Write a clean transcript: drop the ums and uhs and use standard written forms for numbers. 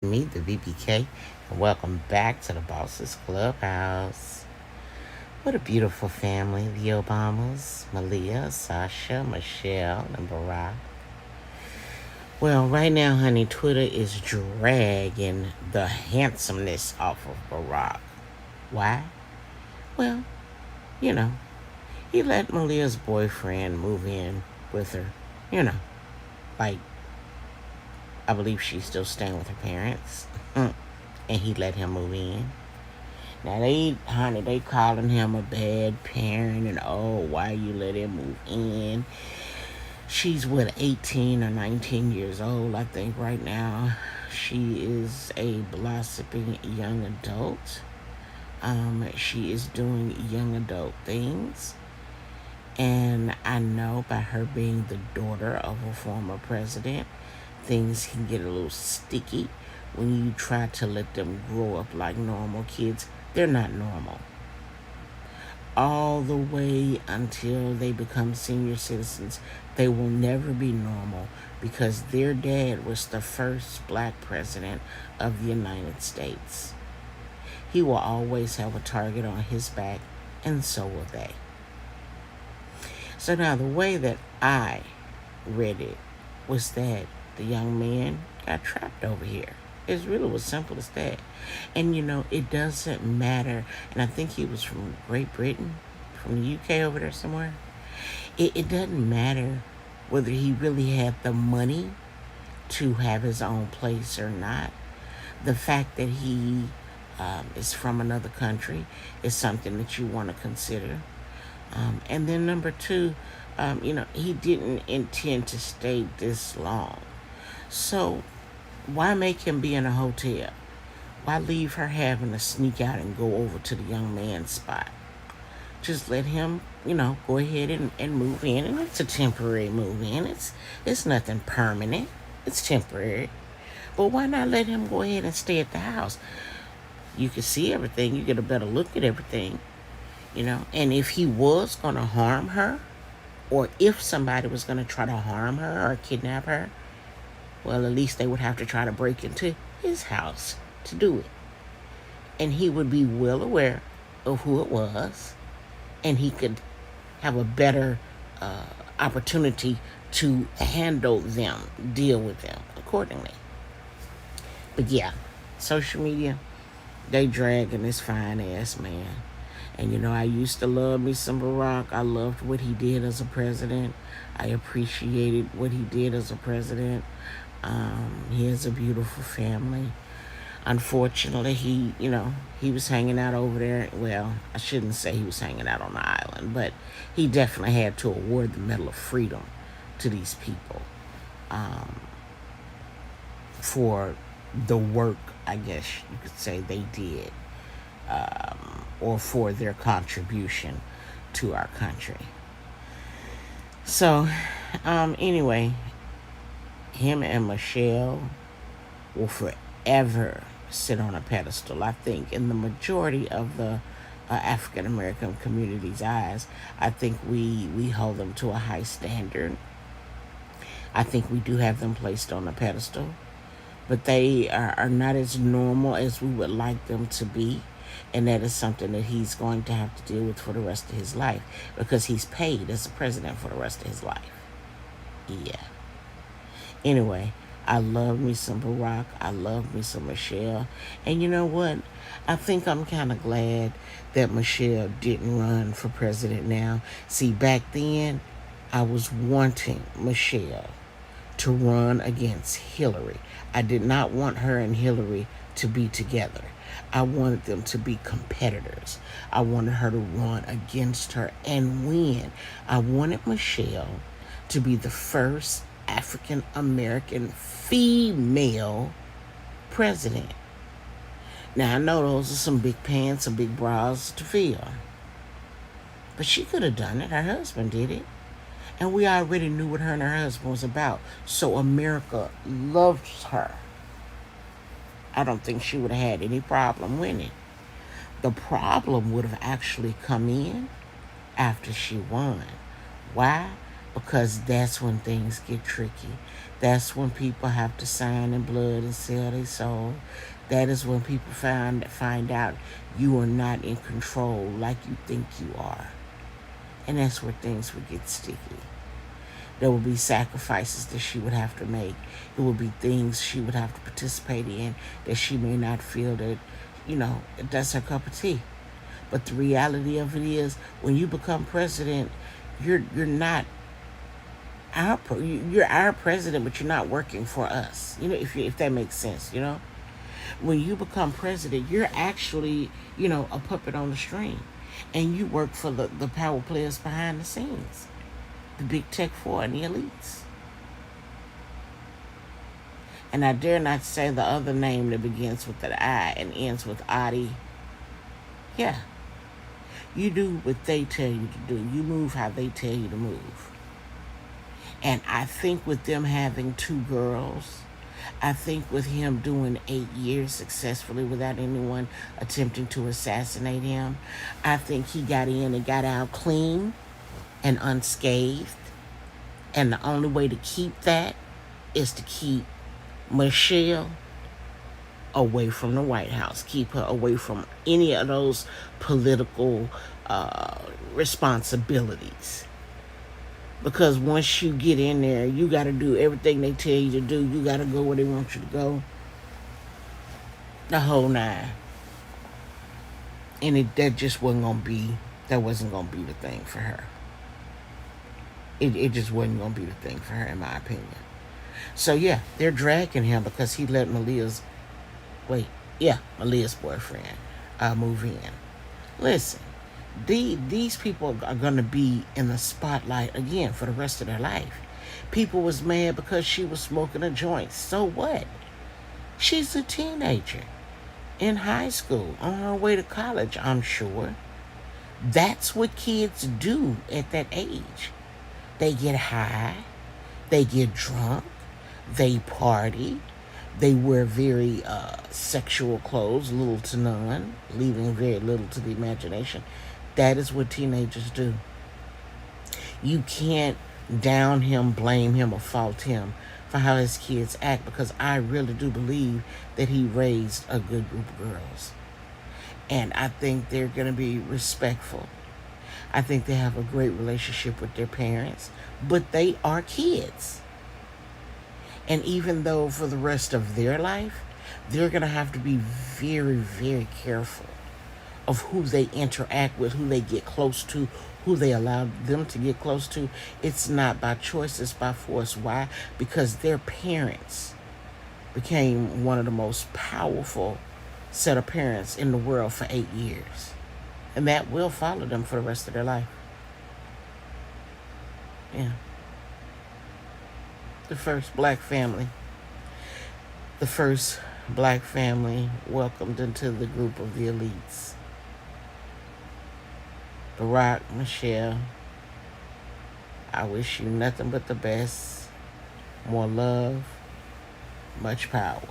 Me, the VBK, and welcome back to the Bosses Clubhouse. What a beautiful family, the Obamas, Malia, Sasha, Michelle, and Barack. Well, right now, honey, Twitter is dragging the handsomeness off of Barack. Why? Well, you know, he let Malia's boyfriend move in with her. You know, like, I believe she's still staying with her parents. And he let him move in. Now they calling him a bad parent and oh, why you let him move in? She's what, 18 or 19 years old, I think, right now. She is a blossoming young adult. She is doing young adult things. And I know by her being the daughter of a former president, things can get a little sticky when you try to let them grow up like normal kids. They're not normal. All the way until they become senior citizens, they will never be normal because their dad was the first black president of the United States. He will always have a target on his back, and so will they. So now the way that I read it was that the young man got trapped over here. It really was simple as that. And it doesn't matter. And I think he was from Great Britain, from the UK over there somewhere. It doesn't matter whether he really had the money to have his own place or not. The fact that he is from another country is something that you want to consider. And then number two, he didn't intend to stay this long. So why make him be in a hotel? Why leave her having to sneak out and go over to the young man's spot? Just let him, go ahead and move in. And it's a temporary move in. It's nothing permanent. It's temporary. But why not let him go ahead and stay at the house? You can see everything. You get a better look at everything. And if he was going to harm her, or if somebody was going to try to harm her or kidnap her, well, at least they would have to try to break into his house to do it. And he would be well aware of who it was, and he could have a better opportunity to handle them, deal with them accordingly. But yeah, social media, they dragging this fine ass man. And I used to love me some Barack. I loved what he did as a president. I appreciated what he did as a president. He has a beautiful family. Unfortunately, he was hanging out over there. Well, I shouldn't say he was hanging out on the island, but he definitely had to award the Medal of Freedom to these people for the work, I guess you could say, they did. Or for their contribution to our country. So, anyway, him and Michelle will forever sit on a pedestal, I think, in the majority of the African American community's eyes. I think we hold them to a high standard. I think we do have them placed on a pedestal, but they are not as normal as we would like them to be. And that is something that he's going to have to deal with for the rest of his life, because he's paid as a president for the rest of his life. Yeah. Anyway, I love me some Barack. I love me some Michelle. And you know what? I think I'm kind of glad that Michelle didn't run for president now. See, back then, I was wanting Michelle to run against Hillary. I did not want her and Hillary to be together. I wanted them to be competitors. I wanted her to run against her and win. I wanted Michelle to be the first African American female president. Now, I know those are some big pants, some big bras to fill. But she could have done it. Her husband did it. And we already knew what her and her husband was about. So America loves her. I don't think she would have had any problem winning. The problem would have actually come in after she won. Why? because that's when things get tricky. That's when people have to sign in blood and sell their soul. That is when people find out you are not in control like you think you are. And that's where things would get sticky. There would be sacrifices that she would have to make. It would be things she would have to participate in that she may not feel that, that's her cup of tea. But the reality of it is, when you become president, you're not you're our president, but you're not working for us. If that makes sense. When you become president, you're actually a puppet on the string, and you work for the power players behind the scenes, the big tech four and the elites. And I dare not say the other name that begins with an I and ends with Adi. Yeah. You do what they tell you to do. You move how they tell you to move. And I think with them having 2 girls, I think with him doing 8 years successfully without anyone attempting to assassinate him, I think he got in and got out clean and unscathed. And the only way to keep that is to keep Michelle away from the White House. Keep her away from any of those political responsibilities. Because once you get in there, you got to do everything they tell you to do. You got to go where they want you to go. The whole 9. And that just wasn't going to be the thing for her. It just wasn't going to be the thing for her, in my opinion. So, yeah, they're dragging him because he let Malia's boyfriend move in. Listen, these people are going to be in the spotlight again for the rest of their life. People was mad because she was smoking a joint. So what? She's a teenager in high school, on her way to college, I'm sure. That's what kids do at that age. They get high, they get drunk, they party, they wear very sexual clothes, little to none, leaving very little to the imagination. That is what teenagers do. You can't down him, blame him, or fault him for how his kids act, because I really do believe that he raised a good group of girls. And I think they're going to be respectful. I think they have a great relationship with their parents, but they are kids. And even though for the rest of their life, they're going to have to be very, very careful of who they interact with, who they get close to, who they allow them to get close to. It's not by choice, it's by force. Why? Because their parents became one of the most powerful set of parents in the world for 8 years. And that will follow them for the rest of their life. Yeah. The first black family welcomed into the group of the elites. Barack, Michelle, I wish you nothing but the best. More love, much power.